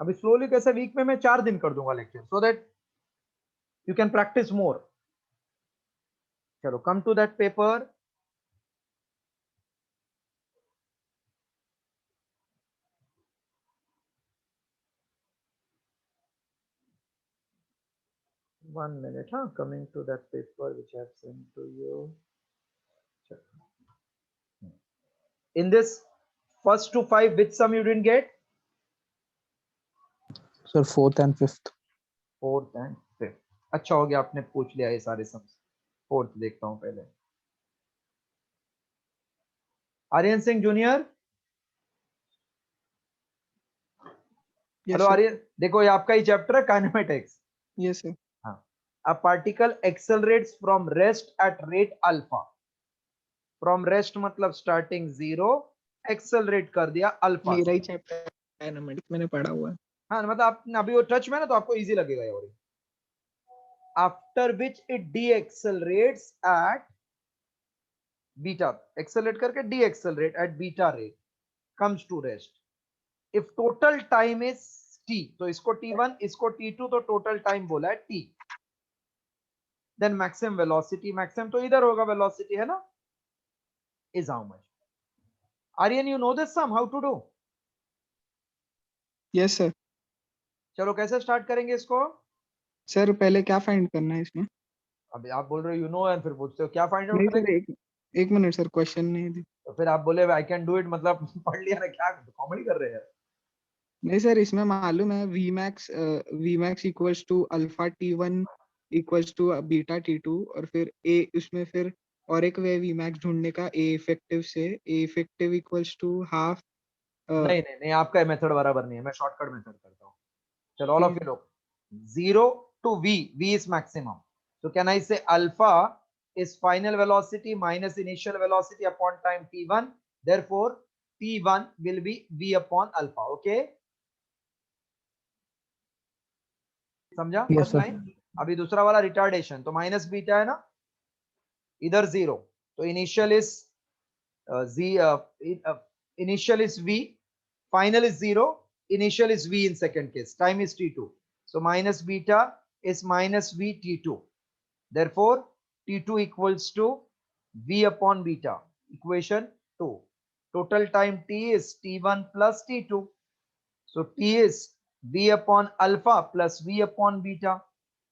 अभी स्लोली कैसे, वीक में मैं 4 दिन कर दूंगा lecture, so that you can practice more. चलो, come to that paper. One minute, huh? Coming to that paper which I have sent to you. In this first to 5, which sum you didn't get? Sir, fourth and fifth. Fourth and fifth. अच्छा हो गया आपने पूछ लिया ये सारे sums. Fourth देखता हूं पहले. आर्यन सिंह जूनियर. हेलो आर्यन, देखो ये आपका ही चैप्टर है काइनेमेटिक्स. Yes sir. हाँ. A particle accelerates from rest at rate alpha. From rest मतलब starting 0, accelerate कर दिया अल्फा. मेरा ही चैप्टर काइनेमेटिक्स मैंने पढ़ा हुआ है. हाँ, मतलब आप अभी वो टच में ना, तो आपको इजी लगेगा ये. और after which it deaccelerates at beta, accelerate करके deaccelerate at beta rate, comes to rest. If total time is t, तो इसको t1 इसको t2, तो total time बोला है t. Then maximum velocity, maximum तो इधर होगा velocity है ना, is how much? Aryan, you know this sum, how to do? Yes sir. चलो कैसे स्टार्ट करेंगे इसको? सर पहले क्या फाइंड करना है इसमें? अभी आप बोल रहे हो यू नो एंड फिर पूछते हो क्या फाइंड आउट नहीं सर, करेंगे. एक मिनट सर, क्वेश्चन नहीं दी. तो फिर आप बोले आई कैन डू इट, मतलब पढ़ लिया ना, क्या कॉमेडी कर रहे हैं. नहीं सर, इसमें मालूम है V max equals to alpha T1 equals to beta T2, और फिर ए उसमें फिर और एक वे वी मैक्स ढूंढने का ए इफेक्टिव से. ए इफेक्टिव इक्वल्स टू हाफ. नहीं नहीं नहीं, आपका मेथड बराबर नहीं है, मैं शॉर्टकट मेथड करता हूँ. चलो ऑल ऑफ यू लोग, 0 to v, v is maximum, so can I say alpha is final velocity minus initial velocity upon time t1, therefore t1 will be v upon alpha. okay, समझा? First line. अभी दूसरा वाला retardation, तो minus beta है ना, इधर 0, तो initial is initial is v, final is 0, initial is v in second case, time is t2, so minus beta is minus v t2, therefore t2 equals to v upon beta, equation 2. Total time t is t1 plus t2, so t is v upon alpha plus v upon beta.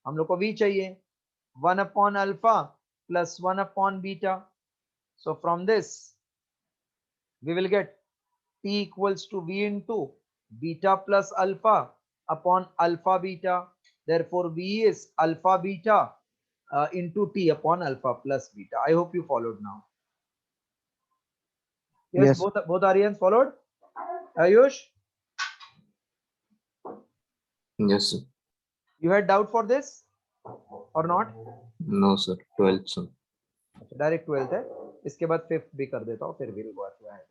हम लोग को v चाहिए, 1 upon alpha plus 1 upon beta. So from this we will get t equals to v into beta plus alpha upon alpha beta, therefore v is alpha beta into t upon alpha plus beta. I hope you followed now. Yes. Both Aryans followed. Ayush, Yes sir. you had doubt for this or not? No sir, 12th sir. Direct 12th है, इसके बाद 5th भी कर देता हूँ, फिर will go अट है.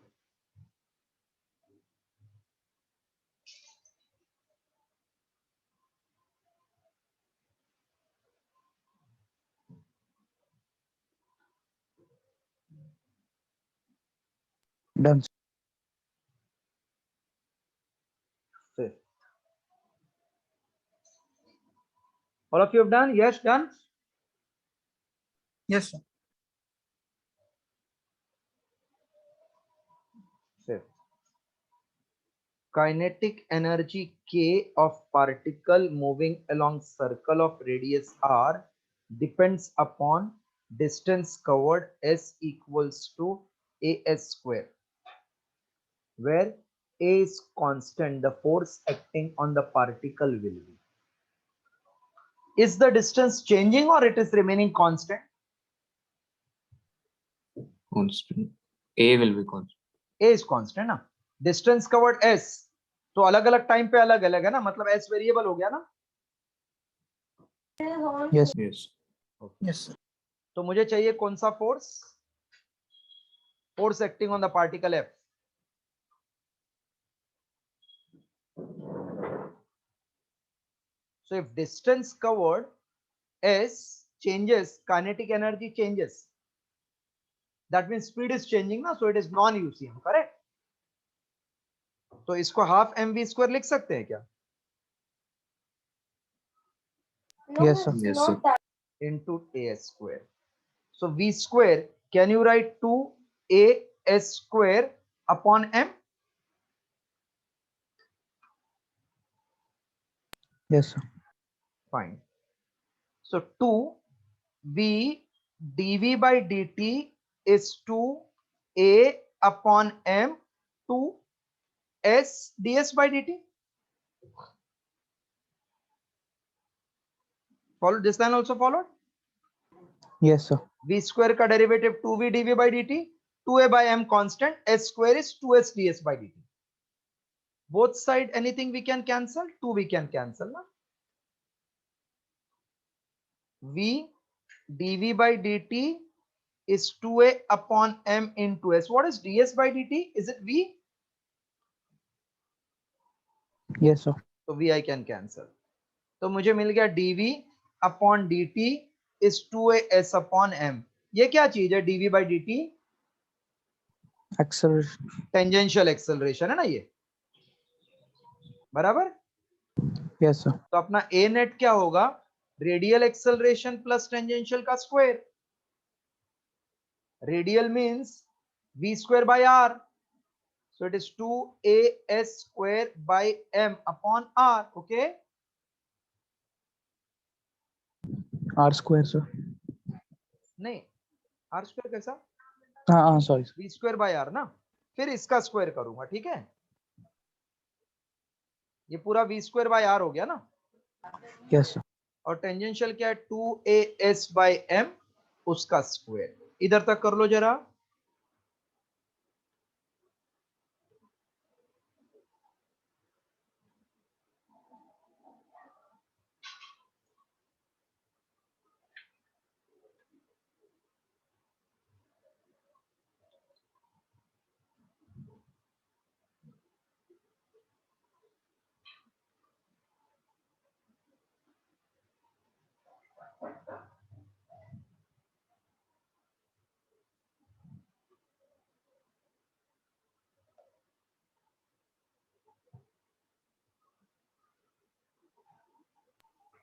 Done. All of you have done? Yes, done. Yes sir. Fifth. Kinetic energy K of particle moving along circle of radius R depends upon distance covered S equals to AS square, where A is constant, the force acting on the particle will be. Is the distance changing or it is remaining constant? Constant. A will be constant. A is constant ना. Distance covered S, तो अलग अलग time पे अलग अलग है ना, मतलब S वेरिएबल हो गया ना. यस. Yes. Yes sir. तो मुझे चाहिए कौन सा force? Force acting on the particle F. So if distance covered S changes, kinetic energy changes. That means speed is changing ना, so it is non UCM, correct? तो इसको half mv square लिख सकते हैं क्या? Yes, sir. Yes, sir. into as square. So v square, can you write 2as square upon m? Yes, sir. Fine. So 2v dv by dt is 2a upon m 2s ds by dt. Follow this line also followed. Yes, sir. v square का derivative 2v dv by dt, 2a by m constant, s square is 2s ds by dt. Both side anything we can cancel, 2 we can cancel na? v dv by dt is 2a upon m into s. What is ds by dt? Is it v? Yes, sir. So v I can cancel. तो मुझे मिल गया dv upon dt is 2as upon m. ये क्या चीज है dv by dt? Acceleration. Tangential acceleration है ना ये, बराबर. Yes, sir. तो अपना a नेट क्या होगा? रेडियल एक्सेलरेशन प्लस टेंजेंशियल का square. Radial means v square by r. So it is 2as square by m upon r. Okay. R square, sir. नहीं, r square कैसा? हाँ, sorry, sir. v square by r ना, फिर इसका square करूंगा, ठीक है. ये पूरा v square by r हो गया ना. Yes, sir. और टेंजेंशियल क्या है? 2as by m, उसका स्क्वायर. इधर तक कर लो जरा.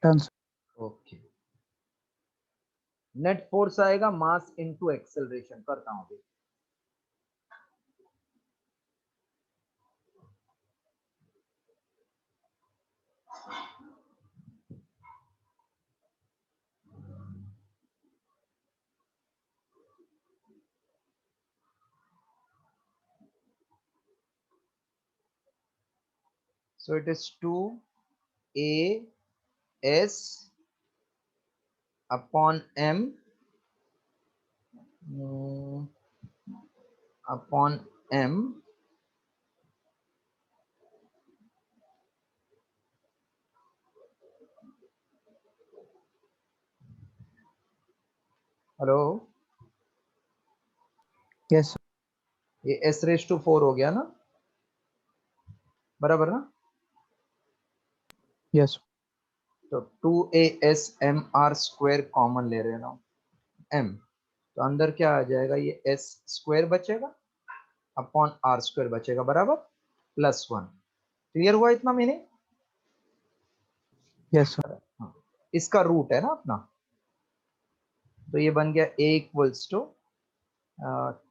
Done, sir. Okay. Net force आएगा मास इनटू एक्सेलरेशन. करता हूं अभी. So it is 2as upon m upon m hello. Yes, sir. ये s रेस टू 4 हो गया ना, बराबर ना. Yes, sir. तो 2as mr स्क्वायर कॉमन ले रहे ना m, तो अंदर क्या आ जाएगा? ये s स्क्वायर बचेगा अपॉन r स्क्वायर बचेगा, बराबर +1. क्लियर हुआ इतना मीनिंग? Yes, sir. हाँ. इसका रूट है ना अपना, तो ये बन गया a equals to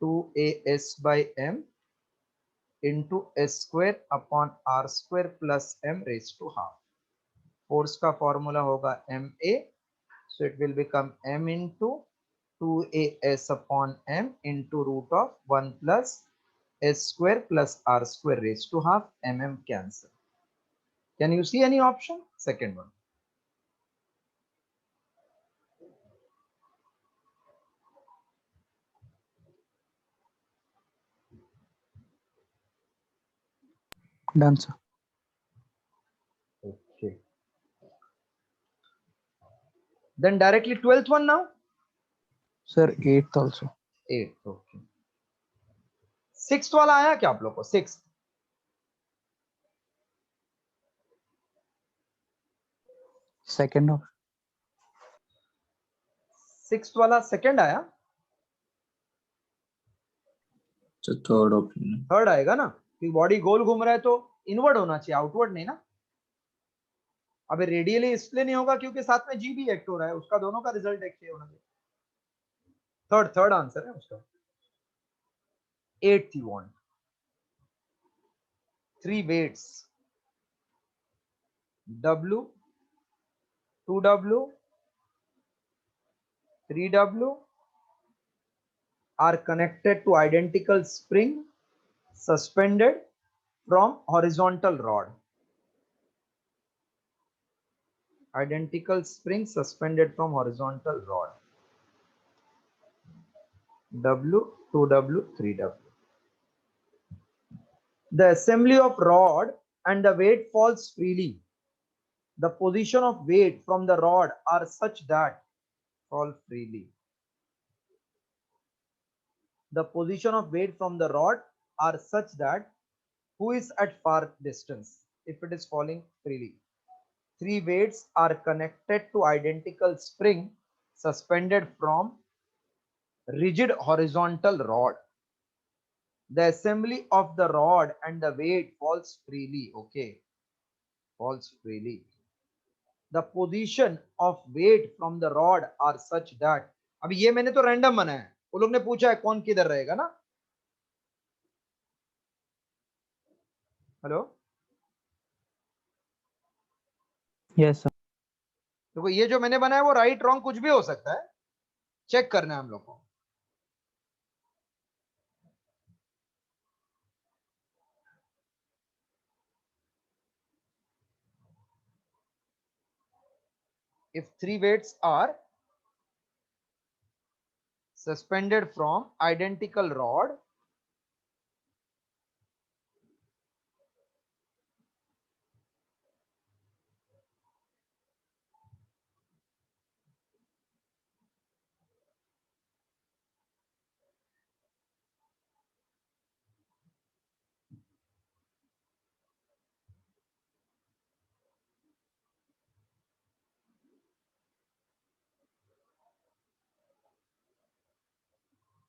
2as by m into s square upon r square plus m raised to half. Force का फॉर्मूला होगा ma, so it will become m into 2as upon m into root of 1 plus s square plus r square raised to half. Mm cancel. Can you see any option? Second one. Done, sir. Okay. Then directly 12th one now. Sir, 8th also. 8th. Okay. 6th वाला आया क्या आप लोग को? 6th. Second of. 6th वाला second आया. So third option. Third आएगा ना, कि बॉडी गोल घूम रहा है तो इनवर्ड होना चाहिए, आउटवर्ड नहीं ना. अब रेडियली इसलिए नहीं होगा क्योंकि साथ में जी भी एक्ट हो रहा है, उसका दोनों का रिजल्ट एक ही होना चाहिए। थर्ड आंसर है उसका। 8th you want 3 weights W, 2W, 3W are connected to identical spring suspended from horizontal rod. Identical spring suspended from horizontal rod. W, 2W, 3W. The assembly of rod and the weight falls freely. The position of weight from the rod are such that fall freely. The position of weight from the rod are such that who is at far distance if it is falling freely. 3 weights are connected to identical spring suspended from rigid horizontal rod. The assembly of the rod and the weight falls freely. Okay, falls freely. The position of weight from the rod are such that, अभी ये मैंने तो random बनाया है, वो लोग ने पूछा है कौन किधर रहेगा ना। Hello, yes sir. देखो ये जो मैंने बनाया वो राइट रॉन्ग कुछ भी हो सकता है, चेक करना है हम लोग को। If 3 weights are suspended from identical rod,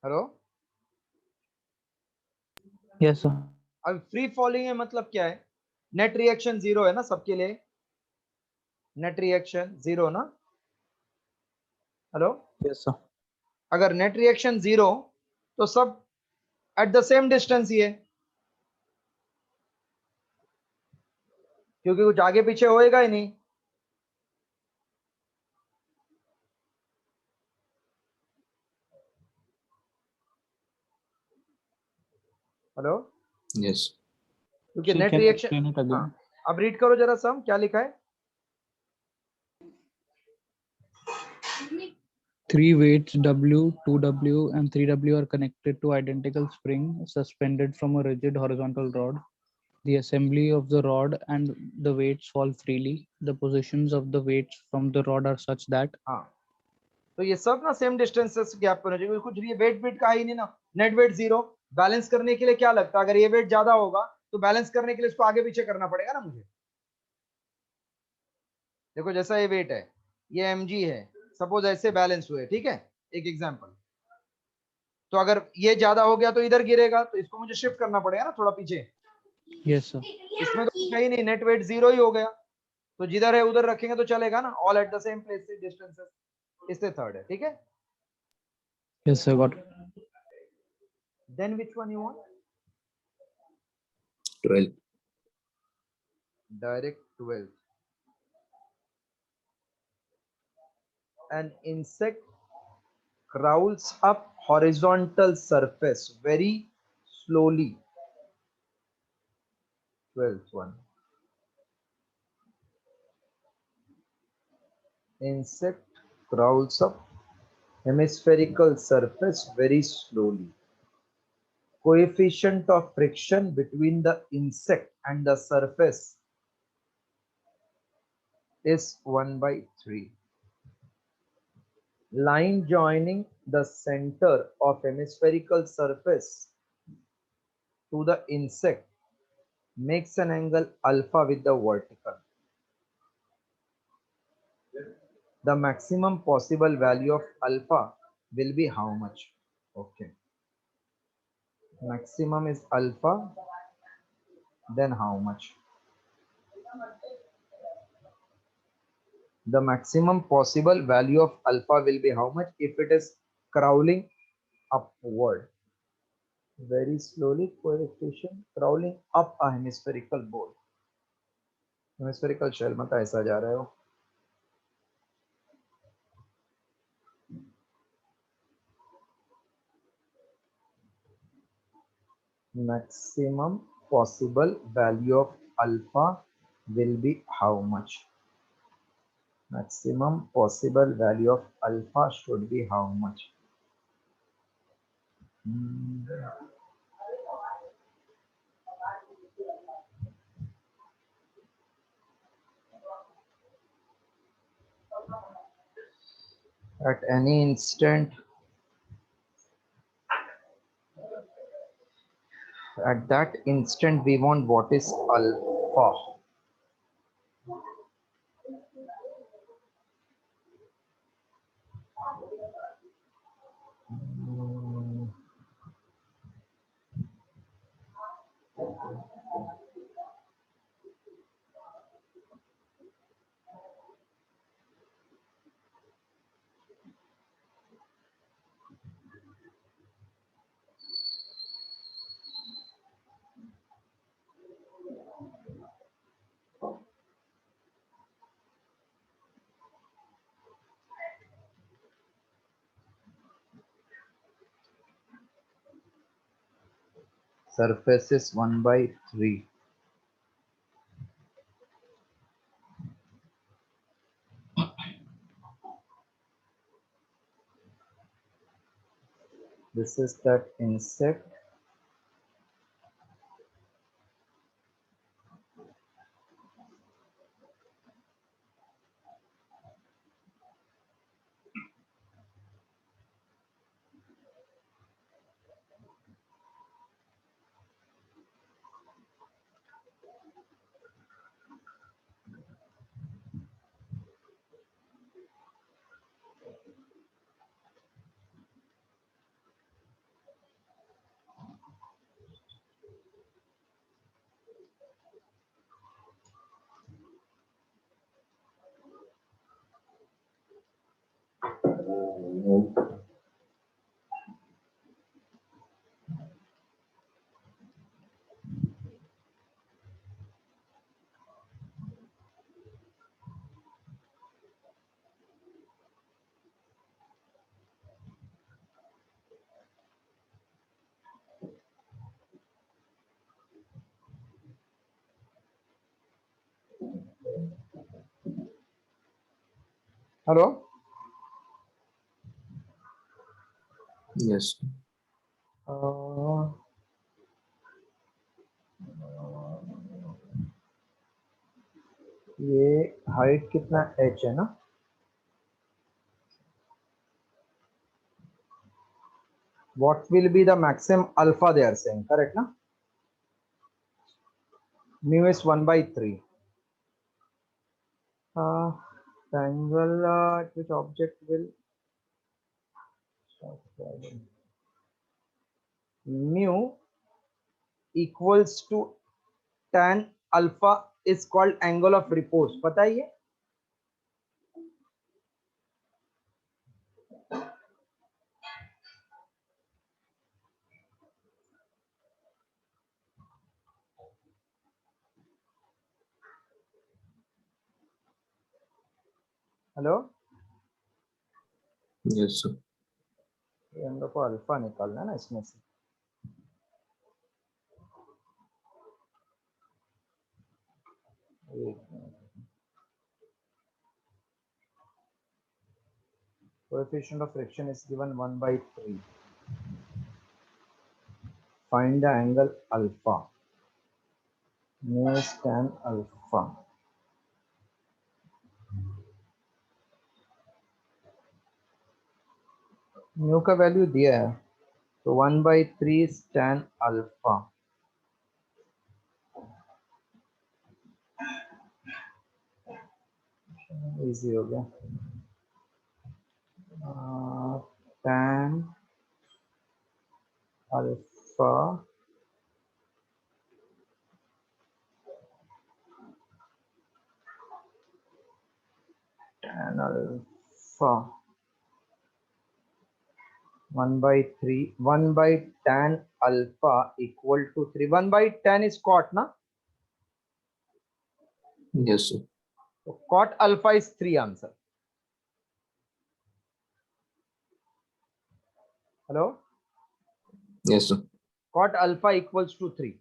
hello, yes sir. अब फ्री फॉलिंग है मतलब क्या है, नेट रिएक्शन जीरो है ना सबके लिए, नेट रिएक्शन जीरो ना। Hello, yes sir. अगर नेट रिएक्शन जीरो तो सब एट द सेम डिस्टेंस ही है, क्योंकि कुछ आगे पीछे होएगा ही नहीं। Hello, Yes. क्योंकि So you net can reaction, explain it again. हाँ अब रीड करो जरा सम क्या लिखा है। 3 weights W, 2W, and 3W are connected to identical spring suspended from a rigid horizontal rod. The assembly of the rod and the weights fall freely. The positions of the weights from the rod are such that हाँ, तो ये सब ना same distances gap पर होना चाहिए, कुछ wait wait का ही नहीं ना। नेट वेट जीरो, बैलेंस करने के लिए क्या लगता है, अगर ये वेट ज्यादा होगा तो बैलेंस करने के लिए इसको आगे पीछे करना पड़ेगा ना मुझे। देखो जैसा ये वेट है, ये mg है, सपोज ऐसे बैलेंस हुए, ठीक है, एक एग्जांपल। तो अगर ये ज्यादा हो गया तो इधर गिरेगा, तो इसको मुझे शिफ्ट करना पड़ेगा ना थोड़ा पीछे। yes sir. इसमें तो कुछ है ही नहीं, नेट वेट जीरो ही हो गया, तो जिधर है उधर रखेंगे तो चलेगा ना, all at the same place distances, इससे थर्ड है, ठीक है। Yes sir, got it. Then which one you want, 12. Direct 12। An insect crawls up horizontal surface very slowly. 12th one. Insect crawls up hemispherical surface very slowly. Coefficient of friction between the insect and the surface is 1/3. Line joining the center of hemispherical surface to the insect makes an angle alpha with the vertical. The maximum possible value of alpha will be how much? Okay. Maximum is alpha, then how much? The maximum possible value of alpha will be how much if it is crawling upward very slowly, coefficient crawling up a hemispherical ball, hemispherical shell मतलब ऐसा जा रहा है वो. Maximum possible value of alpha will be how much? Maximum possible value of alpha should be how much? At any instant, at that instant we want what is alpha. Surface is 1/3. This is that insect. Hello? Yes. Uh, ये height कितना h है ना? What will be the maximum alpha they are saying, correct na? Mu is 1/3. The angle at which object will mu equals to tan alpha is called angle of repose. पता है ये? Hello, Yes, sir. ये हम लोग को alpha निकालना है ना इसमें से. Coefficient of friction is given 1/3. Find the angle alpha. Mu is tan alpha. Mu का वैल्यू दिया है तो 1/3 tan alpha. इजी हो गया. Tan alpha tan alpha 1 by 3, 1 by tan alpha equal to 3. 1 by tan is cot, na? Yes, sir. So cot alpha is 3 answer. Hello? Yes, sir. Cot alpha equals to 3.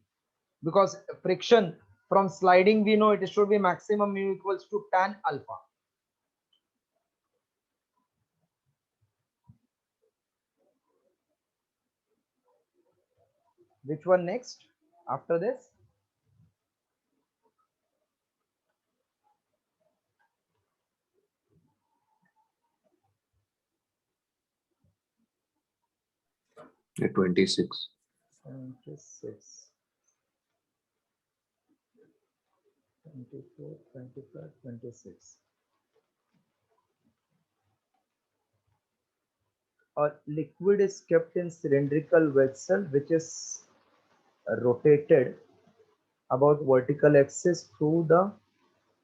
Because friction from sliding, we know it should be maximum mu equals to tan alpha. Which one next after this? The 26. 26, 24, 25, 26. A liquid is kept in cylindrical vessel which is rotated about vertical axis through the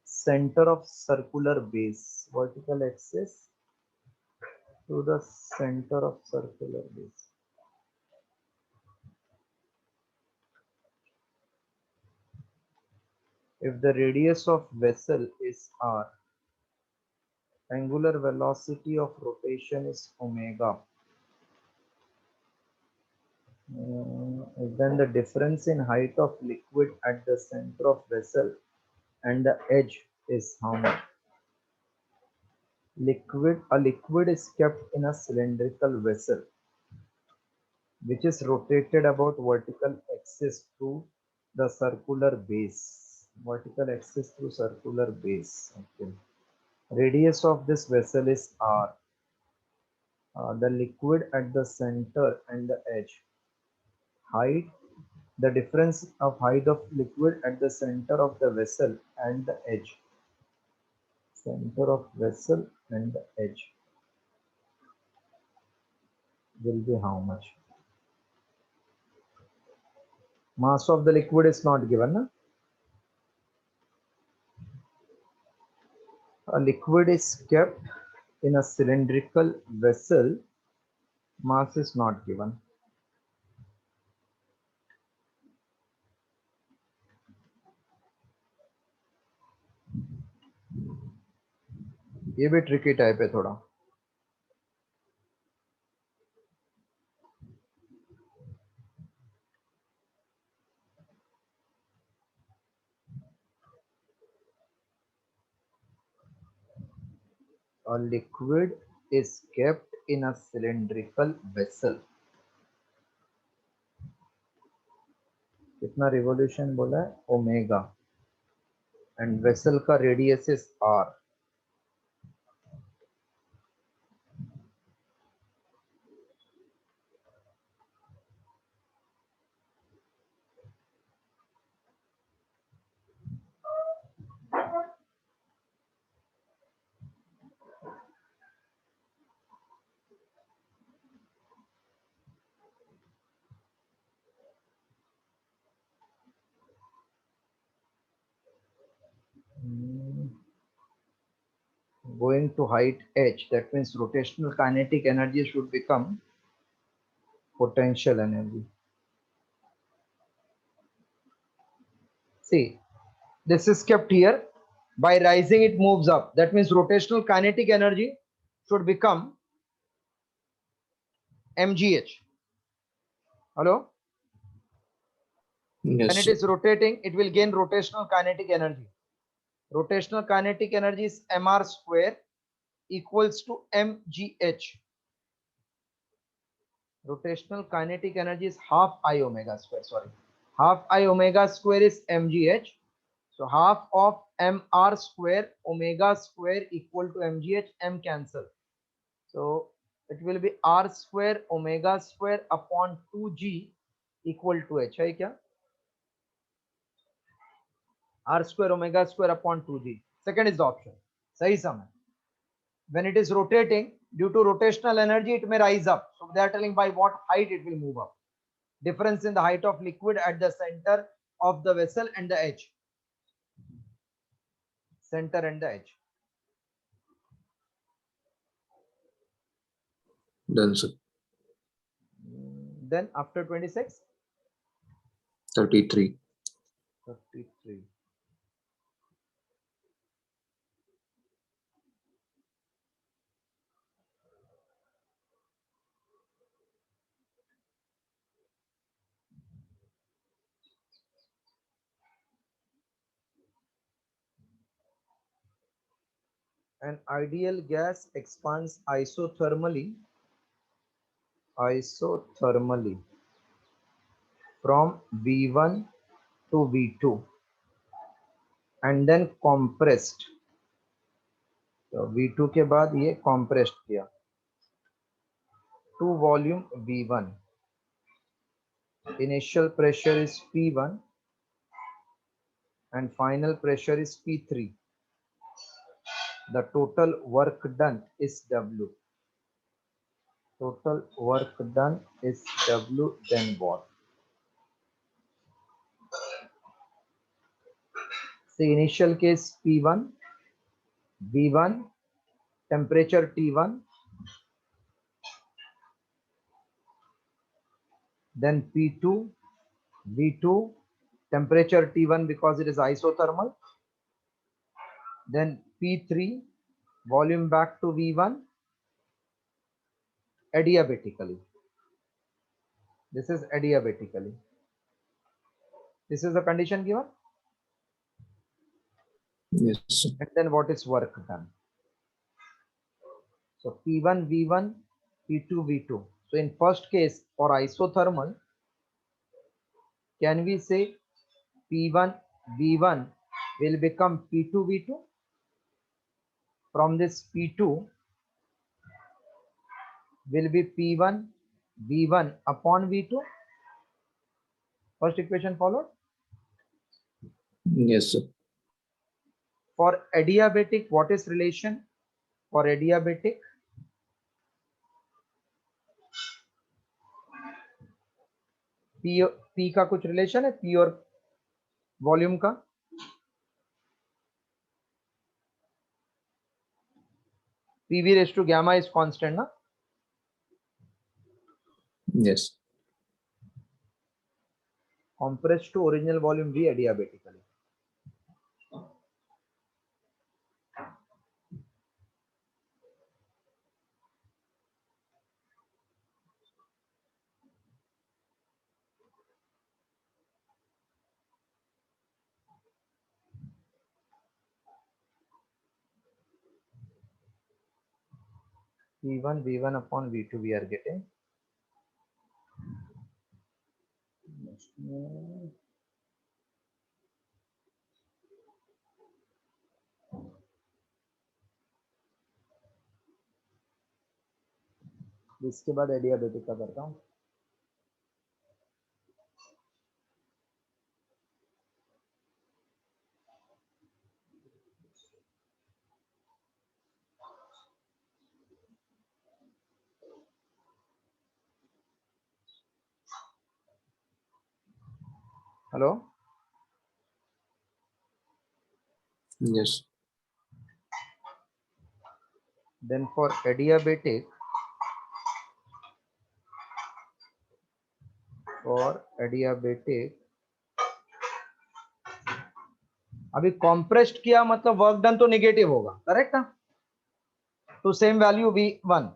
center of circular base. Vertical axis through the center of circular base. If the radius of vessel is r, angular velocity of rotation is omega. Then the difference in height of liquid at the center of vessel and the edge is how much? A liquid is kept in a cylindrical vessel which is rotated about vertical axis through the circular base. Vertical axis through circular base. Okay. Radius of this vessel is r. The liquid at the center and the edge. Height, the difference of height of liquid at the center of the vessel and the edge. Center of vessel and the edge will be how much? Mass of the liquid is not given. Na? A liquid is kept in a cylindrical vessel. Mass is not given. ये भी tricky type है थोड़ा. A liquid is kept in a cylindrical vessel. कितना revolution बोला है? Omega. And vessel का radius is r. Going to height h, that means rotational kinetic energy should become potential energy. See, this is kept here. By rising, it moves up. That means rotational kinetic energy should become mgh. Hello? Yes, When it sir. is rotating, it will gain rotational kinetic energy. Rotational kinetic energy is mr square equals to mgh. Rotational kinetic energy is half I omega square. Sorry, half I omega square is mgh. So half of mr square omega square equal to mgh. M cancel. So it will be r square omega square upon 2g equal to h. है क्या? R square omega square upon 2g. Second is the option. सही समय. When it is rotating, due to rotational energy, it may rise up. So they are telling by what height it will move up. Difference in the height of liquid at the center of the vessel and the edge. Center and the edge. Done, sir. Then after 26, 33. 33. An ideal gas expands isothermally from V1 to V2 and then compressed. तो V2 के बाद ये compressed किया to volume V1. Initial pressure is P1 and final pressure is P3. The total work done is W. Total work done is W, then what? See, initial case P1, V1, temperature T1, then P2, V2, temperature T1 because it is isothermal, then P3, volume back to V1, adiabatically. This is adiabatically. This is the condition given. Yes, sir. And then what is work done? So P1, V1, P2, V2. So in first case for isothermal, can we say P1, V1 will become P2, V2? From this P2 will be P1, V1 upon V2. First equation followed. Yes, sir. For adiabatic, what is relation? For adiabatic, P का कुछ relation है P और volume का? PV raised to gamma is constant, na? Yes. Compressed to original volume V adiabatically. P1, V1 upon V2 we are getting. इसके बाद adiabatic का करता हूँ. Hello? Yes. Then for adiabatic, अभी compressed किया मतलब work done तो negative होगा, correct ना? To same value V1.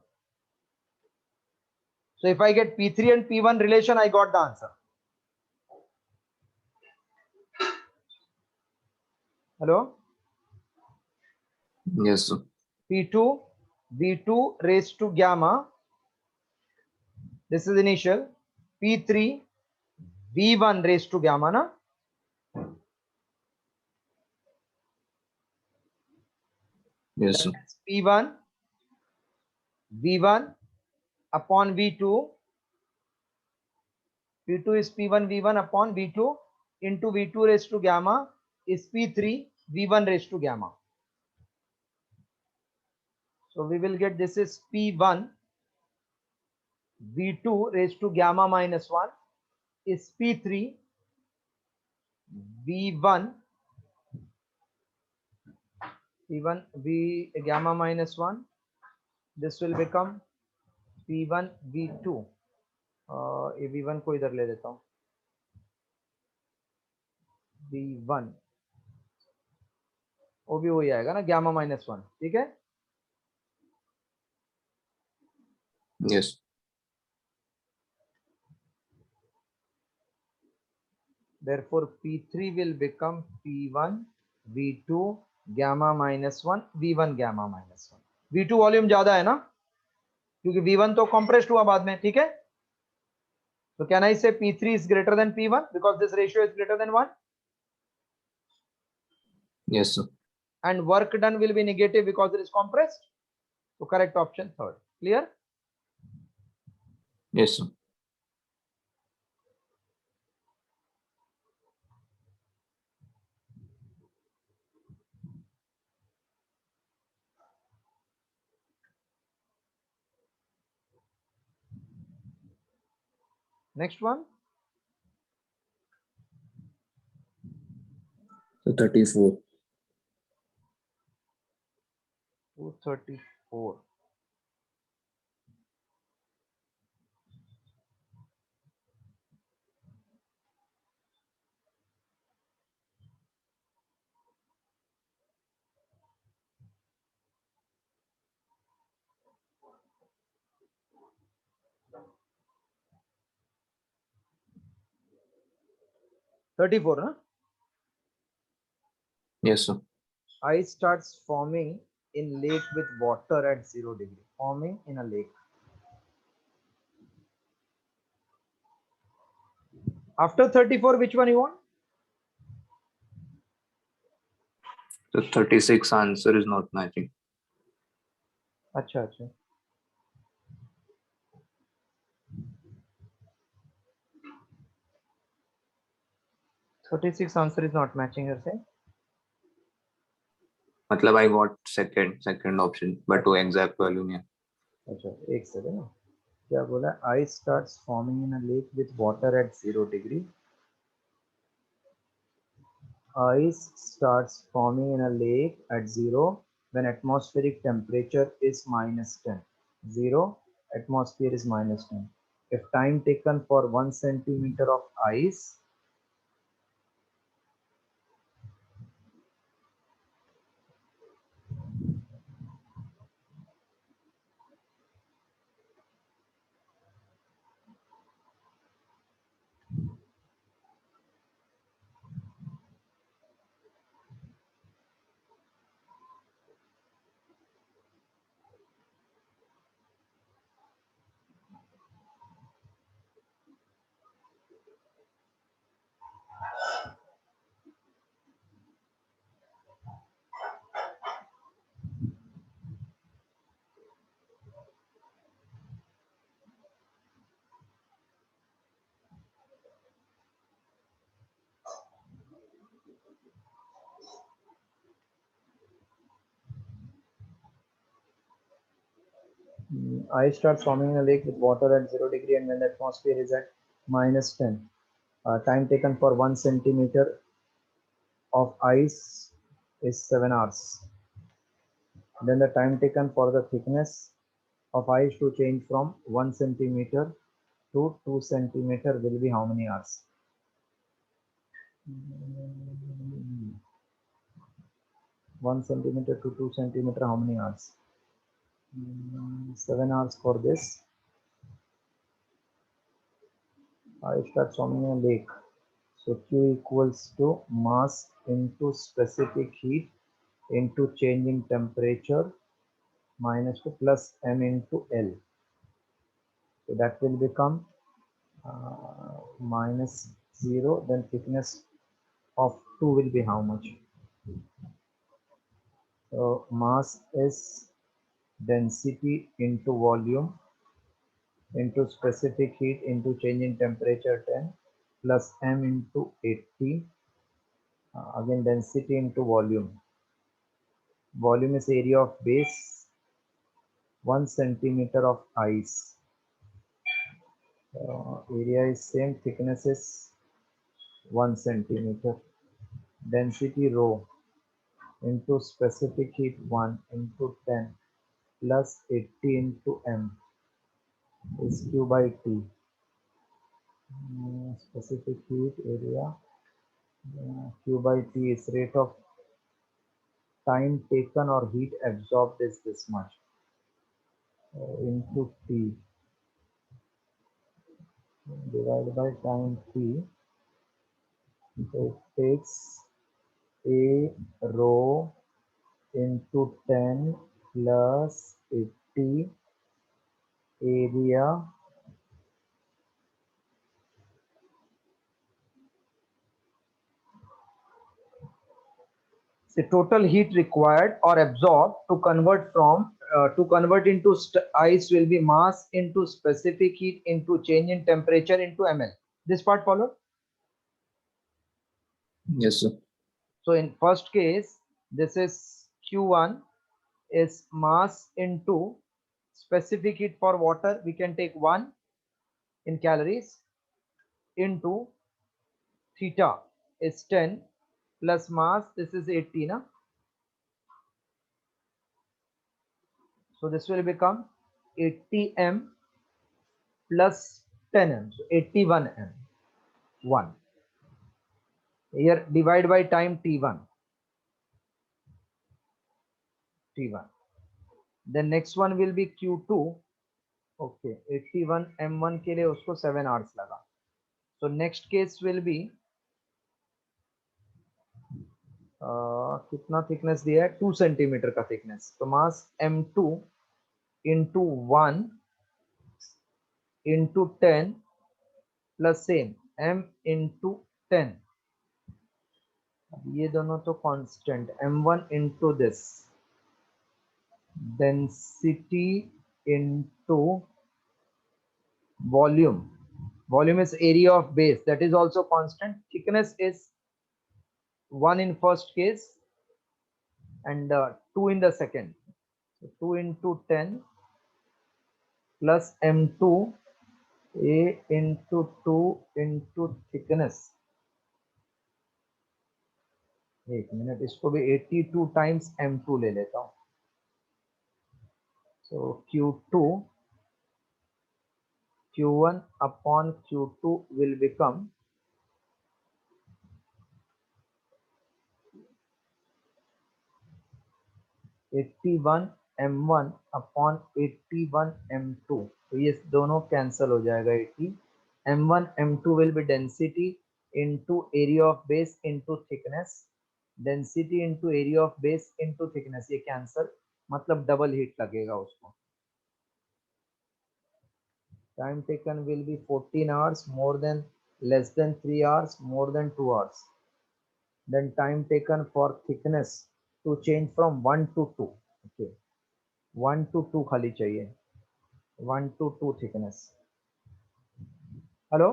So if I get P3 and P1 relation, I got the answer. Hello? Yes, sir. P2, V2 raised to gamma. This is initial. P3, V1 raised to gamma, na? Yes, sir. P1, V1 upon V2. P2 is P1, V1 upon V2 into V2 raised to gamma is P3, V1 raised to gamma. So we will get this is P1, V2 raised to gamma minus 1 is P3, V1, V gamma minus 1. This will become P1 V2, ये V1 को इधर ले लेता हूँ, V1 वो भी वही आएगा ना, गामा -1, ठीक है। Yes. Therefore P3 will become P1 V2 gamma -1 V1 gamma -1। V2 volume ज्यादा है ना, क्योंकि V1 तो कंप्रेस्ड हुआ बाद में, ठीक है। So can I say P3 is greater than P1 because this ratio is greater than 1? Yes, sir. And work done will be negative because it is compressed. So correct option third. Clear? Yes, sir. Next one. So 34. 234. Huh? Yes, sir. Ice starts forming in lake with water at 0 degree. Forming in a lake. After 34, which one you want? The 36 answer is not matching. अच्छा अच्छा, 36 answer is not matching, you're saying? मतलब I got second option, but वो exact value नहीं है. अच्छा एक second, क्या बोला? Ice starts forming in a lake with water at 0 degree. Ice starts forming in a lake at 0 when atmospheric temperature is -10. 0 atmosphere is -10. If time taken for 1 centimeter of ice ice starts forming in a lake with water at 0 degree and when the atmosphere is at -10. Time taken for 1 centimeter of ice is 7 hours. Then the time taken for the thickness of ice to change from 1 centimeter to 2 centimeter will be how many hours? 1 centimeter to 2 centimeter, how many hours? 7 hours for this. Ice starts forming in a lake. So Q equals to mass into specific heat into changing temperature minus to plus M into L. So that will become -0. Then thickness of 2 will be how much? So mass is density into volume into specific heat into changing temperature 10 plus M into 80. Again density into volume. Volume is area of base, 1 centimeter of ice. Area is same, thickness is 1 centimeter. Density rho into specific heat 1 into 10 plus 80 into M. is Q by T. Specific heat area. Q by T is rate of time taken or heat absorbed is this much into T divided by time T. So it takes A rho into 10 plus 80 area the total heat required or absorbed to convert into ice will be mass into specific heat into change in temperature into ml. This part followed. Yes, sir. So in first case, this is Q1 is mass into specific heat for water. We can take 1 in calories into theta is 10 plus mass. This is 80 na. So this will become 80 m plus 10 m. So 81 m. 1. Here divide by time T1. T1. Then next one will be Q2. Okay, 81 m1 के लिए उसको 7 hours लगा. So next case will be कितना thickness दिया है 2 centimeter का thickness. तो mass m2 into 1 into 10 plus same m into 10. ये दोनों तो constant m1 into this density into volume. Volume is area of base, that is also constant. Thickness is 1 in first case and 2 in the second. So 2 into 10 plus m2 a into 2 into thickness. एक minute इसको भी 82 times m2 ले लेता हूँ. So Q2 Q1 upon Q2 will become 81 m1 upon 81 m2. तो ये दोनों cancel हो जाएगा. 80 m1 m2 will be density into area of base into thickness. Density into area of base into thickness. ये cancel मतलब डबल हीट लगेगा उसको. Time taken will be 14 hours, more than less than 3 hours, more than 2 hours. Then time taken for thickness to change from 1 to 2. Okay, 1 to 2 खाली चाहिए. 1 to 2 thickness. Hello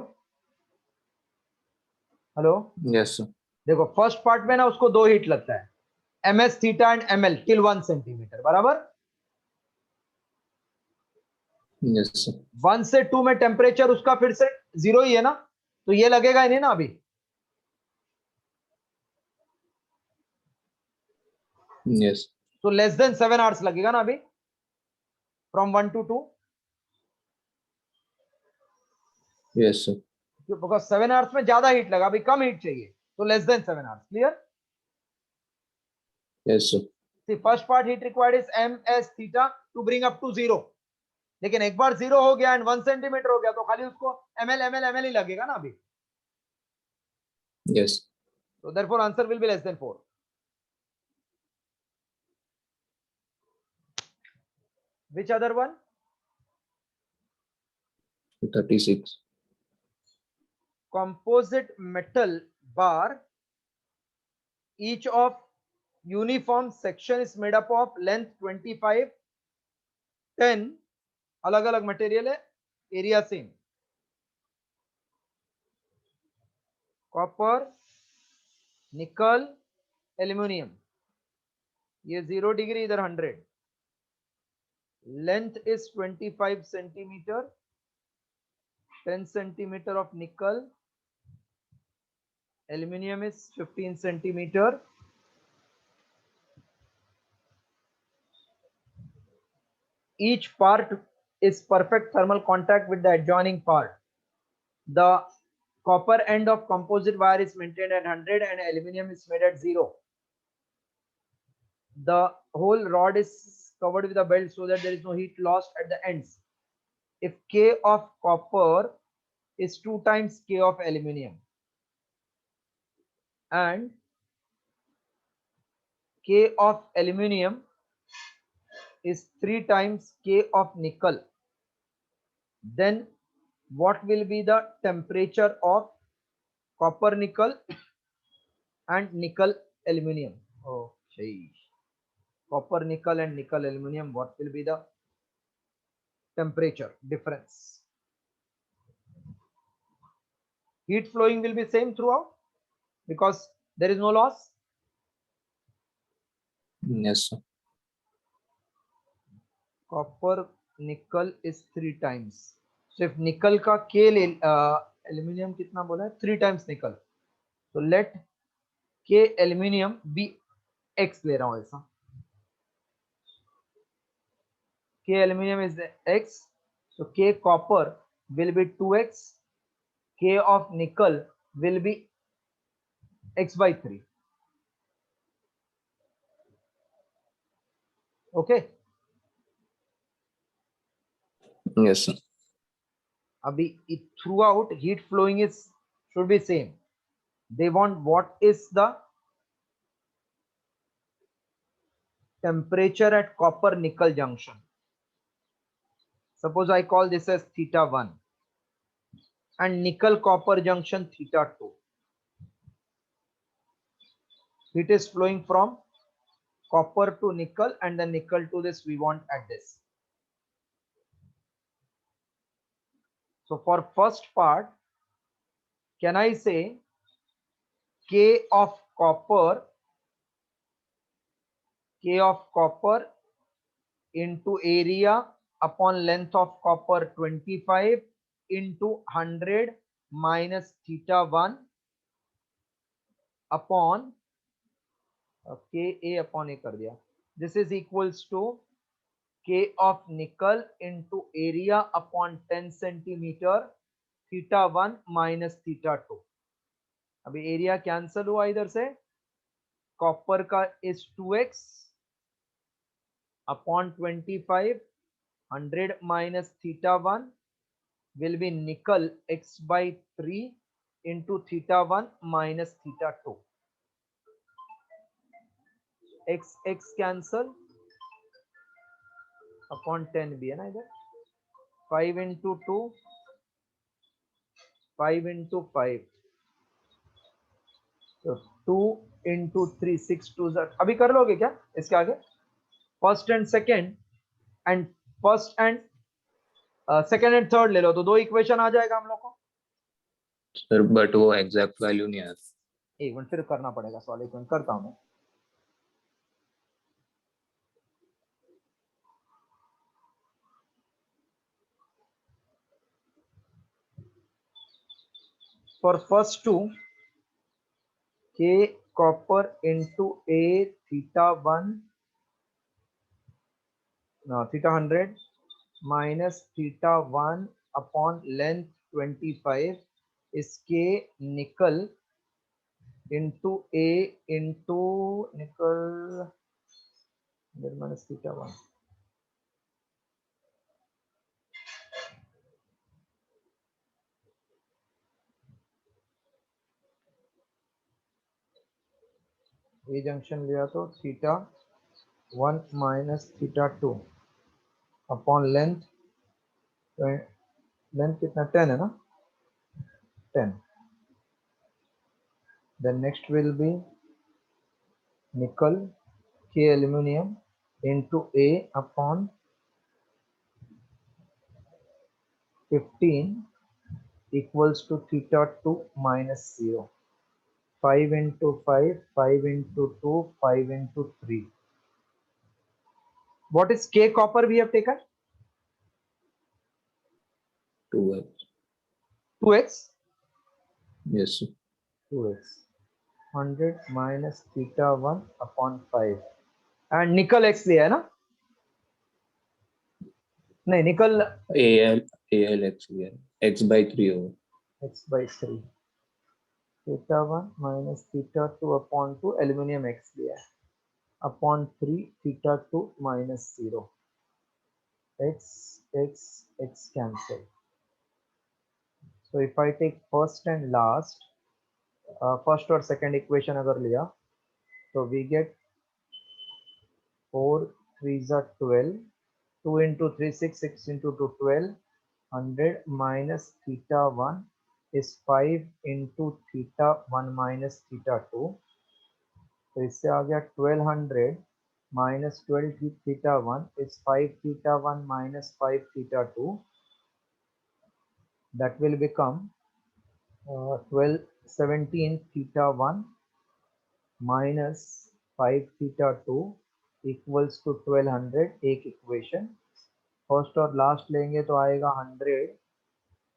hello. Yes, sir. देखो first part में ना उसको 2 heat लगता है ms theta and ml till 1 centimetre बराबर. Yes, sir. 1 से 2 में टेम्परेचर उसका फिर से 0 ही है ना, तो ये लगेगा ही नहीं ना अभी. Yes. तो लेस देन 7 आवर्स लगेगा ना अभी from 1 to 2. Yes, sir. Because 7 hours में ज्यादा हीट लगा, अभी कम हीट चाहिए, तो less than 7 hours. Clear. Yes, sir. See first part heat required is ms theta to bring up to 0. लेकिन एक बार 0 हो गया एंड 1 सेंटीमीटर हो गया तो खाली उसको ml ही लगेगा ना अभी. Yes. So therefore answer will be less than 4. Which other one? 36. Composite metal bar, each of uniform section is made up of length 25, 10 अलग अलग मटेरियल है, एरिया सेम. कॉपर, निकल, एल्यूमिनियम. ये 0 डिग्री इधर 100. Length is 25 centimetre, 10 centimeter of nickel. Aluminium is 15 centimeter. Each part is perfect thermal contact with the adjoining part. The copper end of composite wire is maintained at 100 and aluminum is made at 0. The whole rod is covered with a belt so that there is no heat lost at the ends. If K of copper is 2 times K of aluminum and K of aluminum is 3 times K of nickel, then what will be the temperature of copper nickel and nickel aluminum? Okay, copper nickel and nickel aluminum, what will be the temperature difference? Heat flowing will be same throughout because there is no loss. Yes, sir. Copper nickel is 3 times. So if nickel का K aluminum कितना बोला है? 3 times nickel. So let K aluminum be X ले रहा हूँ ऐसा. K aluminum is X. So K copper will be 2X. K of nickel will be X by 3. Okay. Yes, sir. Abhi throughout heat flowing is should be same. They want what is the temperature at copper nickel junction. Suppose I call this as theta 1 and nickel copper junction theta 2. Heat is flowing from copper to nickel and the nickel to this we want at this. So for first part, can I say K of copper into area upon length of copper 25 into 100 minus theta 1 upon Ka upon A कर दिया. This is equals to K of nickel into area upon 10 centimeter theta 1 minus theta 2. अभी area cancel हुआ इधर से. Copper का is 2x upon 25. 100 minus theta 1 will be nickel x by 3 into theta 1 minus theta 2. X cancel upon 10 भी है ना इधर. 5 into 2, 5 into 5. So 2 into 3, 6 2 अभी कर लोगे क्या इसके आगे? First and second and first and second and third ले लो तो 2 इक्वेशन आ जाएगा हम लोग को. सर बट वो एग्जैक्ट वैल्यू नहीं है. एक मिनट फिर करना पड़ेगा सॉल्व. एक मिनट करता हूं मैं. For first two, K copper into A theta 1, no, theta 100 minus theta 1 upon length 25 is K nickel into A into nickel minus theta 1. A junction लिया तो theta 1 minus theta 2 upon length कितना 10 है ना 10. Then next will be nickel K aluminum into A upon 15 equals to theta 2 minus 0. 5 into 5, 5 into 2, 5 into 3. What is K copper we have taken? 2x. 2x? Yes, sir. 2x. 100 minus theta 1 upon 5. And nickel x लिया है ना? नहीं निकल AL x लिया x by 3 होगा x by 3 theta 1 minus theta 2 upon 2 aluminium x लिया है upon 3 theta 2 minus 0 x cancel. So if I take first and last, first or second equation अगर लिया तो we get 4 3s are 12, 2 into 3 6 into 2 12, 100 minus theta 1 is 5 into theta 1 minus theta 2. तो इससे आ गया 1200 minus 12 theta 1 is 5 theta 1 minus 5 theta 2. That will become 17 theta 1 minus 5 theta 2 equals to 1200. एक equation first और last लेंगे तो आएगा 100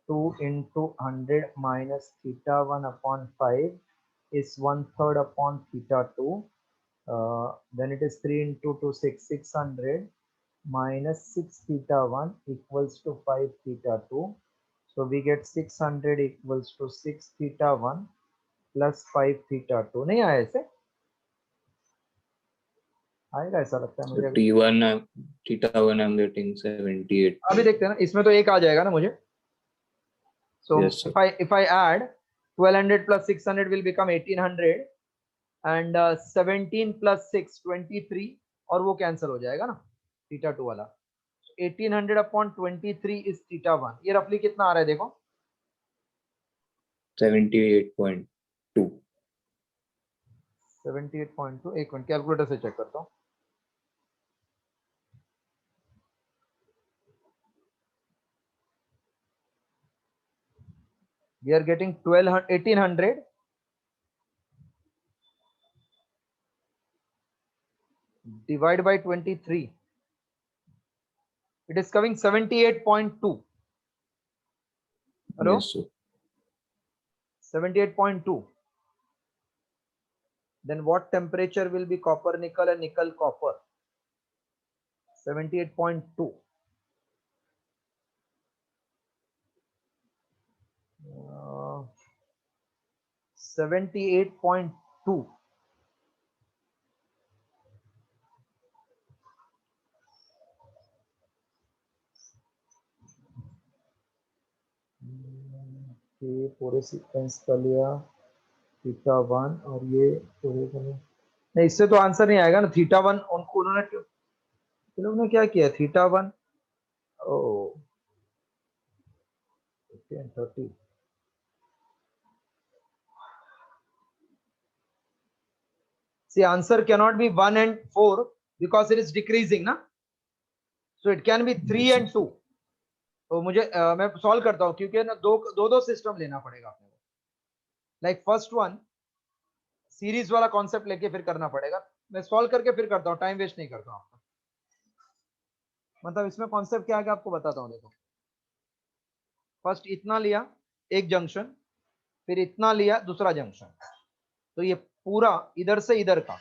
2 into 100 minus theta 1 upon 5 is 1/3 upon theta 2. Then it is 3 into 2 600 minus 6 theta 1 equals to 5 theta 2. So we get 600 equals to 6 theta 1 plus 5 theta 2. नहीं आया ऐसे? आएगा ऐसा लगता है मुझे। theta 1 I'm getting 78. अभी देखते हैं ना, इसमें तो एक आ जाएगा ना मुझे। So Yes, sir. if I add 1200 plus 600 will become 1800 and 17 plus 6 23 और वो कैंसिल हो जाएगा ना theta 2 वाला। 1800 upon 23 is theta 1. ये रफली कितना आ रहा है देखो? 78.2. 78.2। एक मिनट कैलकुलेटर से चेक करता हूँ। We are getting 1800 divided by 23. It is coming 78.2. Hello? Yes, sir. 78.2. Then what temperature will be copper nickel and nickel copper? 78.2. 78.2. ये पूरे सीक्वेंस का लिया थीटा 1 और ये पूरे का नहीं, इससे तो आंसर नहीं आएगा ना। थीटा 1 उनको उन्होंने लोग ने क्या किया? Theta 1 O 30. See, answer cannot be 1 and 4 because it is decreasing ना, so it can be 3 and 2. तो मुझे मैं सॉल्व करता हूँ क्योंकि ना दो सिस्टम लेना पड़ेगा आपको। लाइक फर्स्ट वन सीरीज वाला कॉन्सेप्ट लेके फिर करना पड़ेगा। मैं सॉल्व करके फिर करता हूँ, टाइम वेस्ट नहीं करता हूँ आपका। मतलब इसमें कॉन्सेप्ट क्या है आपको बताता हूँ। देखो फर्स्ट इतना लिया एक जंक्शन, फिर इतना लिया दूसरा जंक्शन, तो ये पूरा इधर से इधर का।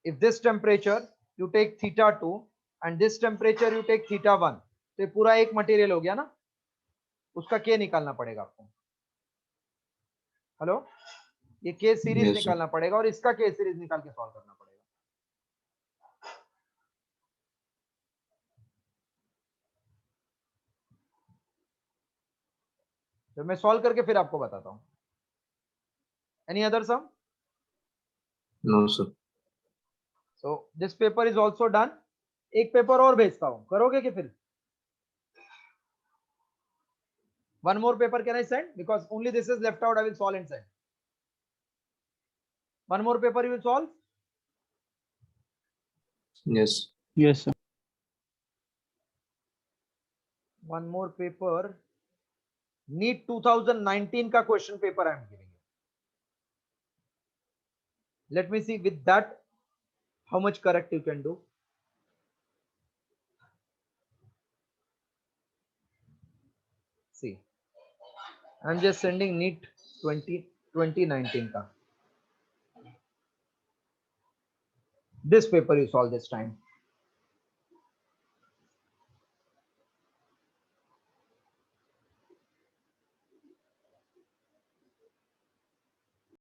If this temperature you take theta 2 and this temperature you take theta 1, तो ये पूरा एक मटेरियल हो गया ना, उसका के निकालना पड़ेगा आपको। हेलो, ये के सीरीज Yes, निकालना पड़ेगा और इसका के सीरीज निकाल के सॉल्व करना पड़ेगा। तो मैं सॉल्व करके फिर आपको बताता हूं। Any other sum? No, sir. So this paper is also done. एक पेपर और भेजता हूं, करोगे कि फिर? One more paper can I send? Because only this is left out, I will solve and send. One more paper you will solve? Yes. Yes, sir. One more paper. NEET 2019 का question paper I am giving you. Let me see with that how much correct you can do. See, I am just sending NEET 2019 का. This paper you solve this time.